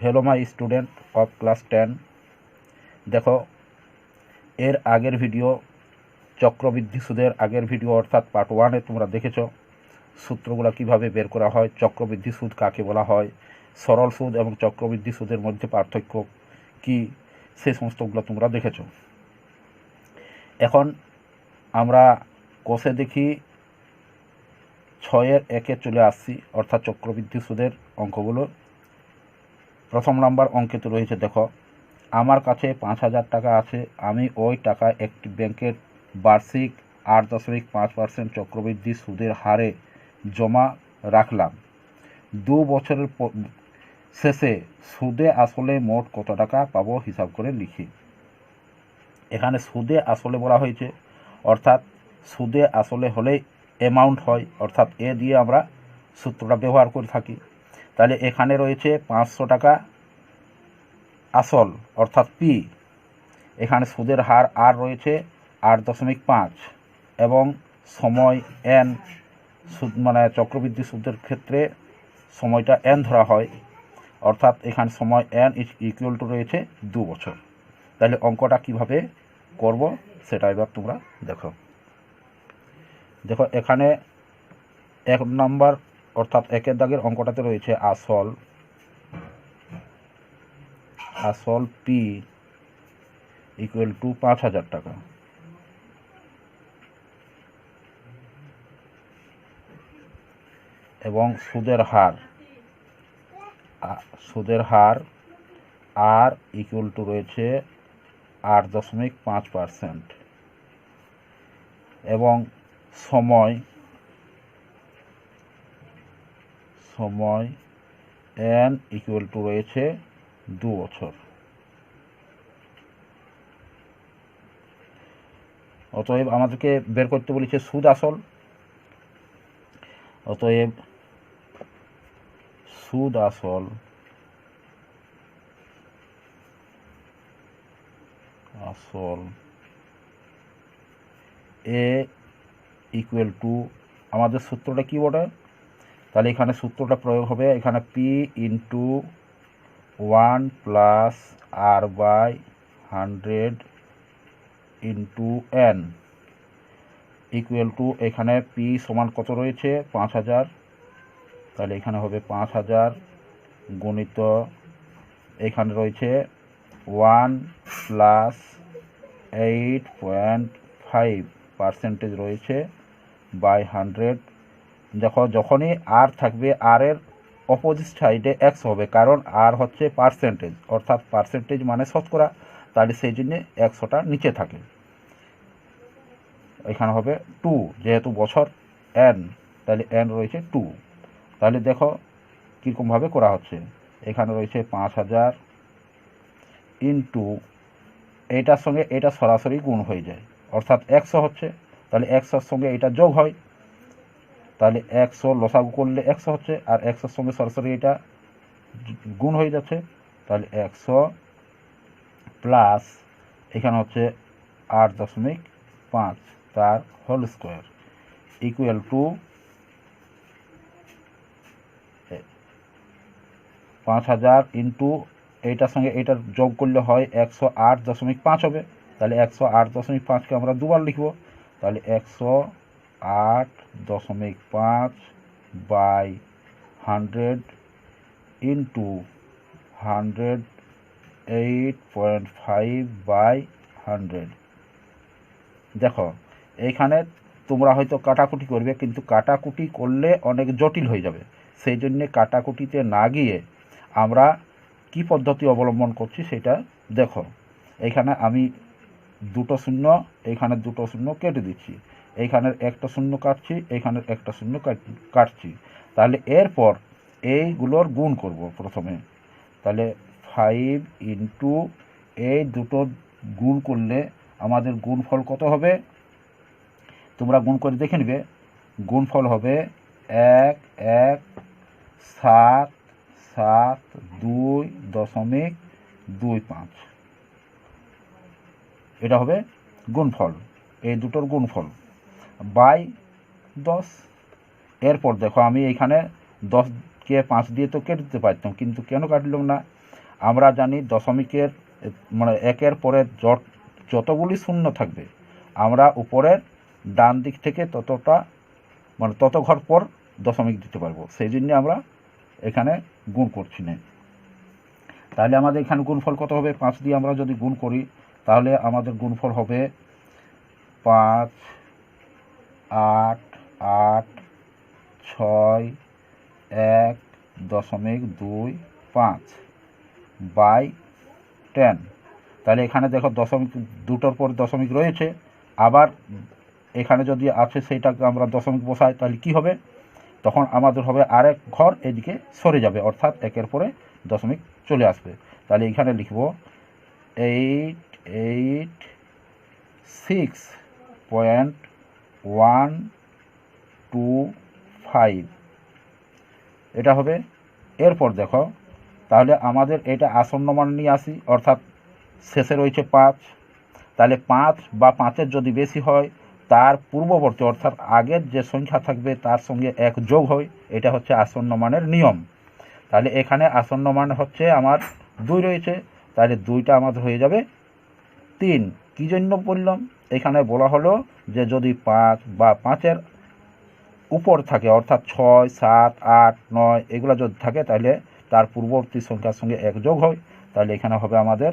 Hello my student of class 10। देखो एर आगेर video चक्रबृद्धि सूदेर आगेर भिडियो अर्थात पार्ट 1 তোমরা দেখেছো सूत्रगुलो किभाबे बेर करा हय, चक्रबृद्धि सूद काके बला हय, सरल सूद एवं चक्रबृद्धि सूदेर मध्य पार्थक्य कि सेई समस्तगुलो তোমরা দেখেছো। এখন আমরা কোষে দেখি 6-1 চলে আসছি অর্থাৎ চক্রবৃদ্ধি সুদের অঙ্কগুলো। প্রথম নাম্বার অঙ্কেতে রয়েছে, দেখো আমার কাছে 5000 টাকা আছে, আমি ওই টাকা একটি ব্যাংকের বার্ষিক 8.5% চক্রবৃদ্ধি সুদের হারে জমা রাখলাম। 2 বছরের শেষে সুদে আসলে মোট কত টাকা পাবো হিসাব করে লিখি। এখানে সুদে আসলে বলা হয়েছে, অর্থাৎ সুদে আসলে হলেই অ্যামাউন্ট হয়, অর্থাৎ এ দিয়ে আমরা সূত্রটা ব্যবহার করে থাকি। তাহলে এখানে রয়েছে 500 টাকা আসল অর্থাৎ পি, এখানে সুদের হার আর রয়েছে 8.5 এবং সময় এন, সুদ মানে চক্রবৃদ্ধি সুদের ক্ষেত্রে সময়টা এন ধরা হয়, অর্থাৎ এখানে সময় এন ইকুয়াল টু রয়েছে 2 বছর। তাহলে অঙ্কটা কিভাবে করব সেটা এবার তোমরা দেখো। দেখো এখানে 1 নম্বর অর্থাৎ 1 দাগের অঙ্কটাতে রয়েছে আসল পি ইকুয়াল টু 5000 টাকা এবং সুদের হার আর ইকুয়াল টু রয়েছে 8.5% এবং সময় এন ইকুয়াল টু রয়েছে 2 বছর। অতএব আমাদেরকে বের করতে বলেছে সুদ আসল, অতএব সুদ আসল এ ইকুয়াল টু আমাদের সূত্রটা কি বটে, তাহলে এখানে সূত্রটা প্রয়োগ হবে, এখানে P into 1 plus r by 100 into n equal to, এখানে পি সমান কত রয়েছে 5000, তাহলে এখানে হবে 5000 গুণিত এখানে রয়েছে 1 প্লাস 8.5% রয়েছে বাই 100। দেখো যখনই আর থাকবে আর এর অপোজিট সাইডে এক্স হবে, কারণ আর হচ্ছে পার্সেন্টেজ, অর্থাৎ পার্সেন্টেজ মানে শতকরা, তাহলে সেই জন্য 100টা নিচে থাকে। এখানে হবে 2, যেহেতু বছর এন তাহলে এন রয়েছে 2। তাহলে দেখো কীরকমভাবে করা হচ্ছে, এখানে রয়েছে 5000 ইন্টু এইটার সঙ্গে এটা সরাসরি গুণ হয়ে যায়, অর্থাৎ 100 হচ্ছে, তাহলে 100-র সঙ্গে এটা যোগ হয়, তাহলে 100 লসাগু করলে 100 হচ্ছে, আর 100-র সঙ্গে সরাসরি এটা গুণ হয়ে যাচ্ছে, তাহলে 100 প্লাস এখানে হচ্ছে 8.5 তার whole square equal to 5000 into এইটার সঙ্গে এইটার যোগ করলে হয় 108.5 হবে, তাহলে 108.5কে আমরা দুবার লিখব, তাহলে 108.5 বাই 100 ইন্টু 108.5 বাই 100। দেখো এইখানে তোমরা হয়তো কাটাকুটি করবে, কিন্তু কাটাকুটি করলে অনেক জটিল হয়ে যাবে, সেই জন্যে কাটাকুটিতে না গিয়ে আমরা কি পদ্ধতি অবলম্বন করছি সেটা দেখো। এইখানে আমি 2টো শূন্য, এইখানে 2টো শূন্য কেটে দিচ্ছি, এইখানের একটা শূন্য কাটছি, এইখানের একটা শূন্য কাটছি, তাহলে এরপর এইগুলোর গুণ করব প্রথমে। তাহলে 5 ইন্টু এই দুটো গুণ করলে আমাদের গুণফল কত হবে, তোমরা গুণ করে দেখে নেবে। গুণফল হবে 117.2.25, এটা হবে গুণফল, এই দুটোর গুণফল বাই 10। এরপর দেখো আমি এইখানে 10কে 5 দিয়ে তো কেটে দিতে পারতাম, কিন্তু কেন কাটলাম না, আমরা জানি দশমিকের মানে একের পরে যতগুলি শূন্য থাকবে আমরা উপরের ডান দিক থেকে ততটা মানে তত ঘর পর দশমিক দিতে পারবো, সেই জন্য আমরা এখানে গুণ করছি না। তাহলে আমাদের এখানে গুণফল কত হবে? 5 দিয়ে আমরা যদি গুণ করি তাহলে আমাদের গুণফল হবে 5 8 8 6 1.25 বাই 10। তাহলে এখানে দেখো দশমিক দুটোর পর দশমিক রয়েছে, আবার এখানে যদি আছে সেইটাকে আমরা দশমিক বসাই তাহলে কি হবে? তখন আমাদের হবে আরেক ঘর এদিকে সরে যাবে, অর্থাৎ একের পরে দশমিক চলে আসবে। তাহলে এখানে লিখব 886.125 এটা হবে। এরপর দেখো তাহলে আমাদের এটা আসন্ন মান নিয়ে আসি, অর্থাৎ শেষে রয়েছে 5, তাহলে 5 বা 5-এর যদি বেশি হয় তার পূর্ববর্তী অর্থাৎ আগের যে সংখ্যা থাকবে তার সঙ্গে 1 যোগ হয়, এটা হচ্ছে আসন্ন মানের নিয়ম। তাহলে এখানে আসন্ন মান হচ্ছে আমার 2 রয়েছে, তাহলে 2টা আমাদের হয়ে যাবে 3। কী জন্য বললাম? এখানে বলা হলো যে যদি 5 বা 5-এর উপর থাকে অর্থাৎ 6 7 8 9 এগুলো যদি থাকে তাহলে তার পূর্ববর্তী সংখ্যার সঙ্গে 1 যোগ হয়, তাহলে এখানে হবে আমাদের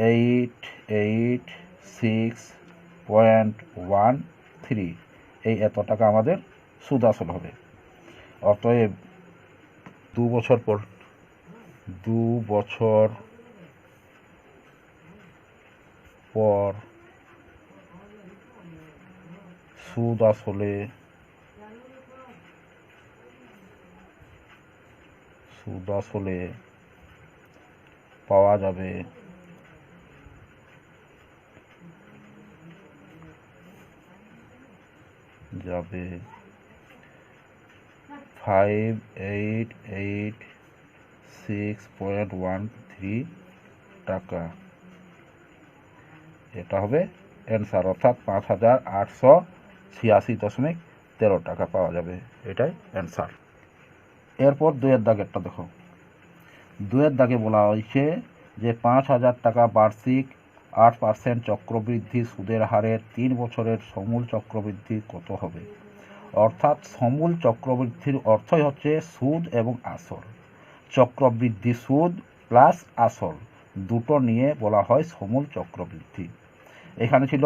886.13 এই এত টাকা আমাদের সুদ আসল হবে। অতএব 2 বছর পর সুদ আসলে পাওয়া যাবে 5,886.13 টাকা। এটা হবে অ্যান্সার, অর্থাৎ 5,886.13 টাকা পাওয়া যাবে, এটাই অ্যান্সার। এরপর 2-এর দাগেরটা দেখো। 2-এর দাগে বলা হয়েছে যে 5,000 টাকা বার্ষিক 8% চক্রবৃদ্ধি সুদের হারের 3 বছরের সমূল চক্রবৃদ্ধি কত হবে? অর্থাৎ সমূল চক্রবৃদ্ধির অর্থই হচ্ছে সুদ এবং আসল। চক্রবৃদ্ধি সুদ প্লাস আসল দুটো নিয়ে বলা হয় সমূল চক্রবৃদ্ধি। এখানে ছিল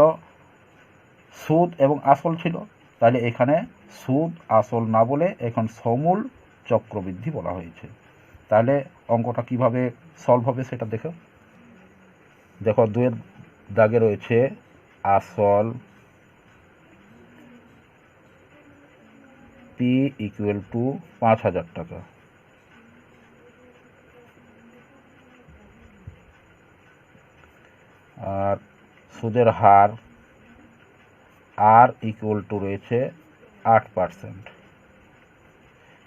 সুদ এবং আসল ছিল, তাহলে এখানে সুদ আসল না বলে এখন সমূল চক্রবৃদ্ধি বলা হয়েছে। তাহলে অঙ্কটা কিভাবে সলভ হবে সেটা দেখো। 2-এর দাগে রয়েছে আসল P = 5,000 টাকা, আর সুদের হার R = রয়েছে 8%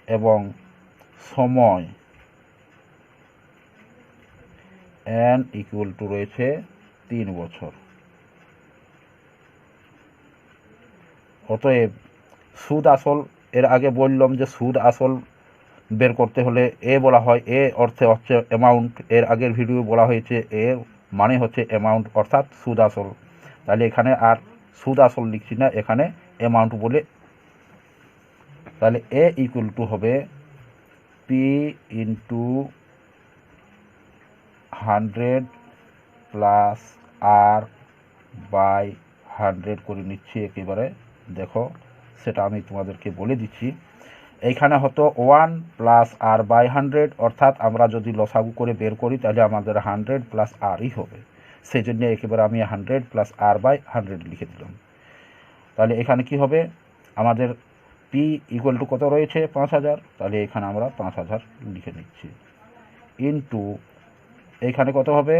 এবং সময় N = রয়েছে 3 বছর। অতএব সুদ আসল, এর আগে বললাম যে সুদ আসল বের করতে হলে এ বলা হয়, এ অর্থে হচ্ছে অ্যামাউন্ট, এর আগের ভিডিও বলা হয়েছে এ মানে হচ্ছে অ্যামাউন্ট অর্থাৎ সুদ আসল। তাহলে এখানে আর সুদ আসল লিখছি না, এখানে অ্যামাউন্ট বলে। তাহলে A = হবে P × 100 প্লাস R/100 করে নিচ্ছি একেবারে। দেখো সেটা আমি তোমাদেরকে বলে দিচ্ছি। এইখানে হতো 1 প্লাস R/100, অর্থাৎ আমরা যদি লসাগু করে বের করি তাহলে আমাদের 100 প্লাস Rই হবে, সেই জন্য একেবারে আমি 100 প্লাস R/100 লিখে দিলাম। তাহলে এখানে কি হবে? আমাদের P = কত রয়েছে? 5,000, তাহলে এখানে আমরা 5,000 লিখে নিচ্ছি। ইন্টু এখানে কত হবে?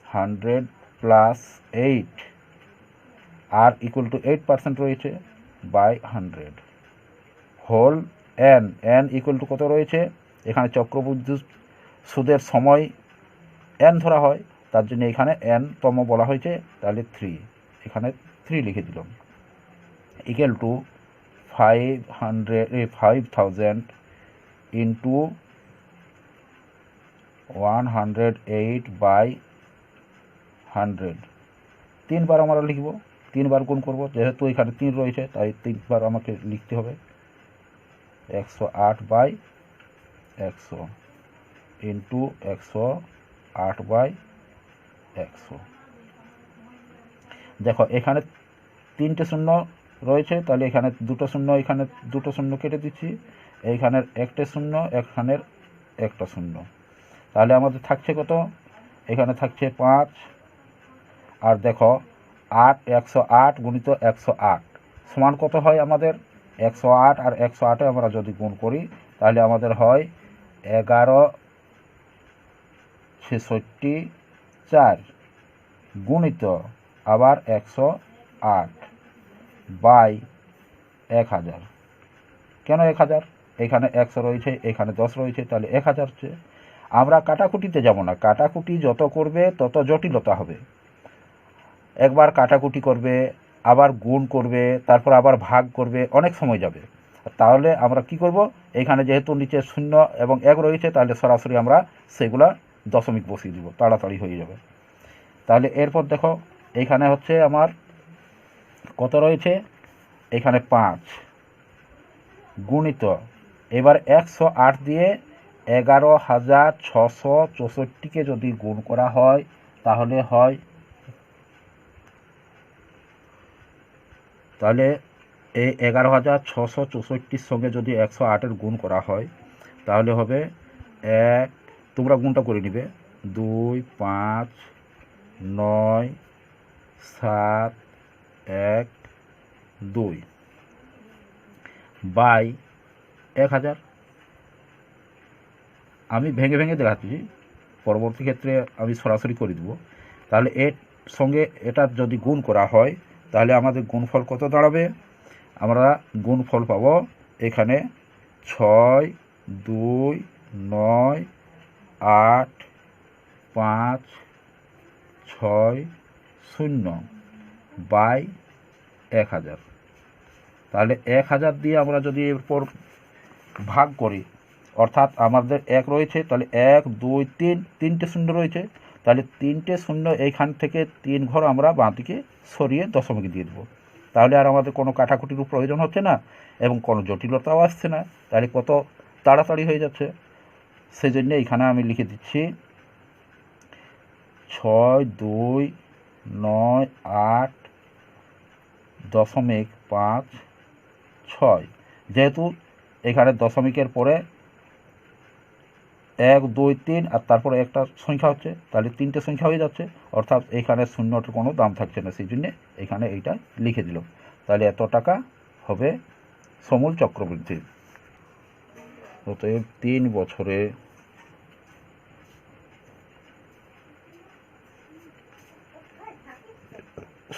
100 প্লাস 8, R = 8% রয়েছে, বাই 100 হোল N = কত রয়েছে? এখানে চক্রবৃদ্ধি সুদের সময় N ধরা হয়, তার জন্য এখানে N তম বলা হয়েছে, তাহলে 3, এখানে 3 লিখে দিলাম। = 5,000 ইন্টু 108/100 তিনবার আমরা লিখব, তিনবার গুণ করব, যেহেতু এখানে 3 রয়েছে তাই তিনবার আমাকে লিখতে হবে। 108/100 ইন্টু 108/100। দেখো এখানে 3টে শূন্য রয়েছে, তাহলে এখানে 2টো শূন্য, এখানে 2টো শূন্য কেটে দিচ্ছি, এইখানের 1টে শূন্য, এখানের 1টা শূন্য, তাহলে আমাদের থাকছে কত? এখানে থাকছে 5। আর দেখো 108 গুণিত 108 সমান কত হয় আমাদের? 108 আর 108 আমরা যদি গুণ করি তাহলে আমাদের হয় 1166 গুণিত আবার 108 বাই 1000। কেন 1000? এখানে 100 রয়েছে, এখানে 10 রয়েছে, তাহলে 1000 হচ্ছে। আমরা কাটাকুটিতে যাব না, কাটাকুটি যত করবে তত জটিলতা হবে। একবার কাটাকুটি করবে, আবার গুণ করবে, তারপর আবার ভাগ করবে, অনেক সময় যাবে। তাহলে আমরা কি করব? এখানে যেহেতু নিচে 0 এবং 1 রয়েছে, তাহলে সরাসরি আমরা সেগুলা দশমিক বসিয়ে দিব, তাড়াতাড়ি হয়ে যাবে। তাহলে এরপর দেখো এখানে হচ্ছে আমার কত রয়েছে? এখানে 5 গুণিত, এবার 108 দিয়ে 11,664কে যদি গুণ করা হয় তাহলে হয়, তাহলে এই 11,664 সঙ্গে যদি 108-এর গুণ করা হয় তাহলে হবে 1, তোমরা গুণটা করে নিবে, 2, 5, 9, 7, 1, 2 বাই 1000। আমি ভেঙে ভেঙে দেখাচ্ছি, পরবর্তী ক্ষেত্রে আমি সরাসরি করে দেবো। তাহলে এর সঙ্গে এটা যদি গুণ করা হয় তাহলে আমাদের গুণফল কত দাঁড়াবে? আমরা গুণফল পাবো এখানে 6, 2, 9, 8, 5, 6, 0 বাই 1000। তাহলে 1000 দিয়ে আমরা যদি এরপর ভাগ করি, অর্থাৎ আমাদের 1 রয়েছে, তাহলে 1, 2, 3, 3টে শূন্য রয়েছে, তাহলে 3টে শূন্য এইখান থেকে 3 ঘর আমরা বাঁ দিকে সরিয়ে দশমিক দিয়ে দেবো। তাহলে আর আমাদের কোনো কাটাকুটির প্রয়োজন হচ্ছে না এবং কোনো জটিলতাও আসছে না, তাহলে কত তাড়াতাড়ি হয়ে যাচ্ছে। সেই জন্য এখানে আমি লিখে দিচ্ছি 6, 2, 9, 8, 0.56। যেহেতু এখানে দশমিকের পরে 1, 2, 3 আর তারপরে একটা সংখ্যা হচ্ছে, তাহলে 3টে সংখ্যা হয়ে যাচ্ছে, অর্থাৎ এখানে শূন্যটার কোনো দাম থাকছে না, সেই জন্যে এখানে এইটা লিখে দিলাম। তাহলে এত টাকা হবে সমূল চক্রবৃদ্ধি। অতএব 3 বছরে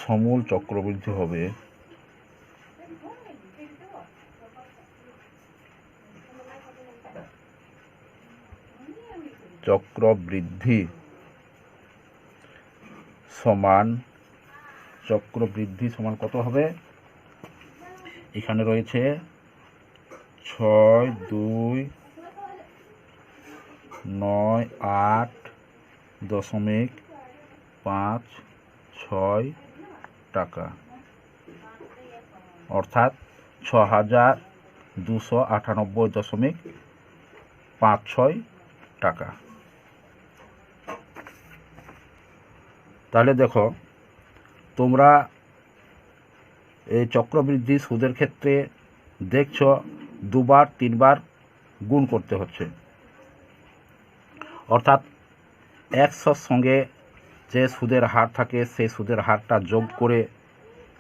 সমূল চক্রবৃদ্ধি হবে চক্রবৃদ্ধি সমান কত হবে? এখানে রয়েছে 6, 2, 9, 8.56 টাকা, অর্থাৎ 6,298.56 টাকা। তাহলে দেখো তোমরা এই চক্রবৃদ্ধি সুদের ক্ষেত্রে দেখছো 2বার 3বার গুণ করতে হচ্ছে, অর্থাৎ 100-র সঙ্গে যে সুদের হার থাকে সেই সুদের হারটা যোগ করে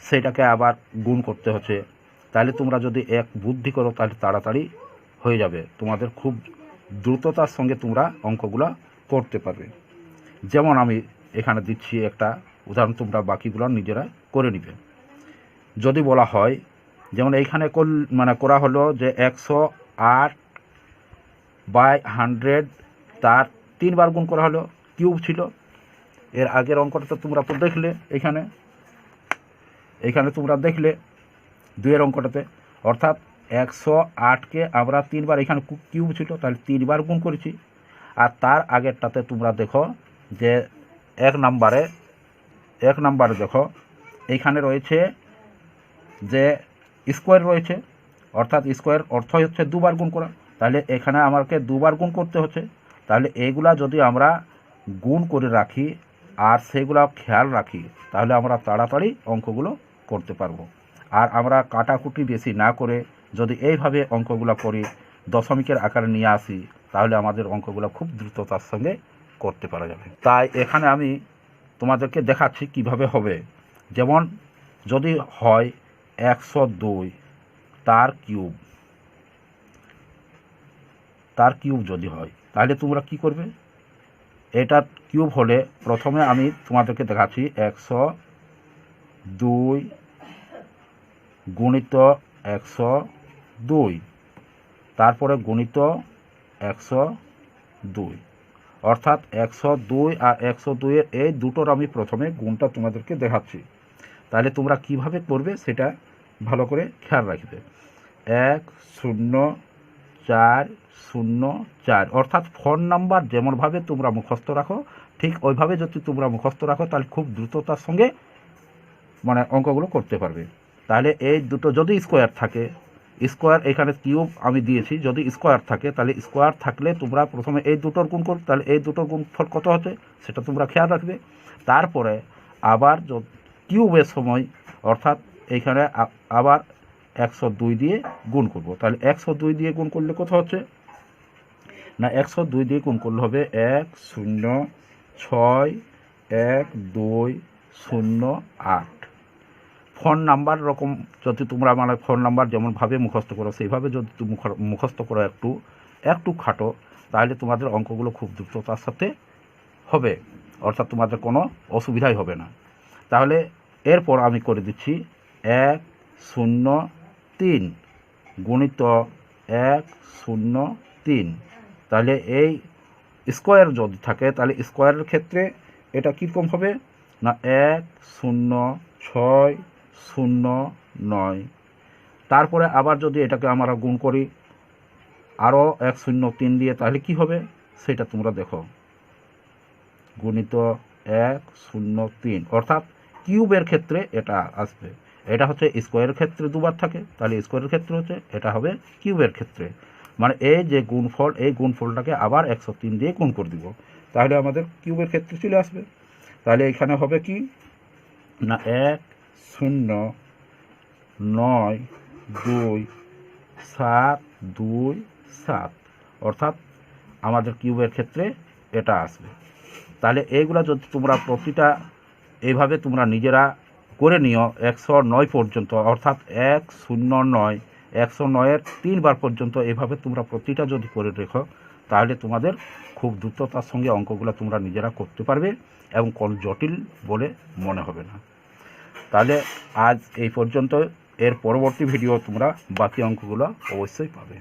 সেটাকে আবার গুণ করতে হচ্ছে। তাহলে তোমরা যদি এক বুদ্ধি করো তাহলে তাড়াতাড়ি হয়ে যাবে, তোমাদের খুব দ্রুততার সঙ্গে তোমরা অঙ্কগুলো করতে পারবে। যেমন আমি এখানে দিচ্ছি একটা উদাহরণ, তোমরা বাকিগুলো নিজেরা করে নিবে। যদি বলা হয়, যেমন এইখানে করা হলো যে 108/100 তার 3বার গুণ করা হলো, কিউব ছিল। এর আগের অঙ্কটা তো তোমরা তো দেখলে, এইখানে তোমরা দেখলে 2-এর অঙ্কটাতে, অর্থাৎ 108কে আমরা 3বার, এখানে কিউব ছিল তাহলে 3বার গুণ করেছি, আর তার আগেরটাতে তোমরা দেখো যে এক নাম্বারে দেখো এইখানে রয়েছে যে স্কোয়ার রয়েছে, অর্থাৎ স্কোয়ার অর্থ হচ্ছে দুবার গুণ করা। তাহলে এখানে আমাকে দুবার গুণ করতে হচ্ছে। তাহলে এইগুলা যদি আমরা গুণ করে রাখি আর সেগুলো খেয়াল রাখি তাহলে আমরা তাড়াতাড়ি অঙ্কগুলো করতে পারবো। আর আমরা কাটাকুটি বেশি না করে যদি এইভাবে অঙ্কগুলো করি, দশমিকের আকারে নিয়ে আসি, তাহলে আমাদের অঙ্কগুলো খুব দ্রুততার সঙ্গে করতে পারা যাবে। তাই এখানে আমি তোমাদেরকে দেখাচ্ছি কিভাবে হবে। যেমন যদি হয় 102 তার কিউব যদি হয়, তাহলে তোমরা কি করবে? এটা কিউব হলে প্রথমে আমি তোমাদেরকে দেখাচ্ছি 102 গুণিত 102, তারপরে গুণিত 102, অর্থাৎ 102 আর 102-এর এই দুটোর আমি প্রথমে গুণটা তোমাদেরকে দেখাচ্ছি। তাহলে তোমরা কিভাবে করবে সেটা ভালো করে খেয়াল রাখবে। 10404, অর্থাৎ ফোন নাম্বার যেমনভাবে তোমরা মুখস্থ রাখো ঠিক ওইভাবে যদি তোমরা মুখস্থ রাখো তাহলে খুব দ্রুততার সঙ্গে মানে অঙ্কগুলো করতে পারবে। তাহলে এই দুটো যদি স্কোয়ার থাকে, স্কোয়ার এখানে কিউব আমি দিয়েছি, যদি স্কোয়ার থাকে তাহলে স্কোয়ার থাকলে তোমরা প্রথমে এই দুটোর গুণ করো, তাহলে এই দুটোর গুণফল কত হচ্ছে সেটা তোমরা খেয়াল রাখবে। তারপরে আবার কিউবের সময় অর্থাৎ এইখানে আবার 102 দিয়ে গুণ করব। তাহলে 102 দিয়ে গুণ করলে কত হচ্ছে না, 102 দিয়ে গুণ করলে হবে 1061208। ফোন নাম্বার রকম যদি তোমরা মানে ফোন নাম্বার যেমনভাবে মুখস্থ করো সেইভাবে যদি তুমি মুখস্থ করো একটু খাটো, তাহলে তোমাদের অঙ্কগুলো খুব দ্রুততার সাথে হবে, অর্থাৎ তোমাদের কোনো অসুবিধাই হবে না। তাহলে এরপর আমি করে দিচ্ছি 103 গুণিত 103। তাহলে এই স্কোয়ার যদি থাকে তাহলে স্কোয়ারের ক্ষেত্রে এটা কীরকম হবে না, 10609। তারপরে আবার যদি এটাকে আমরা গুণ করি আরও 103 দিয়ে, তাহলে কি হবে সেটা তোমরা দেখো, গুণিত 103, অর্থাৎ কিউবের ক্ষেত্রে এটা আসবে। এটা হচ্ছে স্কোয়ারের ক্ষেত্রে দুবার থাকে, তাহলে স্কোয়ারের ক্ষেত্রে হচ্ছে এটা হবে কিউবের ক্ষেত্রে, মানে এই যে গুণফল এই গুণফলটাকে আবার 103 দিয়ে গুণ করে দিব, তাহলে আমাদের কিউবের ক্ষেত্রে চলে আসবে। তাহলে এখানে হবে কি না 1092727, অর্থাৎ আমাদের কিউবের ক্ষেত্রে এটা আসবে। তাহলে এইগুলা যদি তোমরা প্রতিটা এইভাবে তোমরা নিজেরা করে নিও 109 পর্যন্ত, অর্থাৎ 109-109-এর 3 বার পর্যন্ত এভাবে তোমরা প্রতিটা যদি করে রেখো তাহলে তোমাদের খুব দ্রুততার সঙ্গে অঙ্কগুলো তোমরা নিজেরা করতে পারবে এবং কোনো জটিল বলে মনে হবে না। তাহলে আজ এই পর্যন্ত, এর পরবর্তী ভিডিও তোমরা বাকি অঙ্কগুলো অবশ্যই পাবে।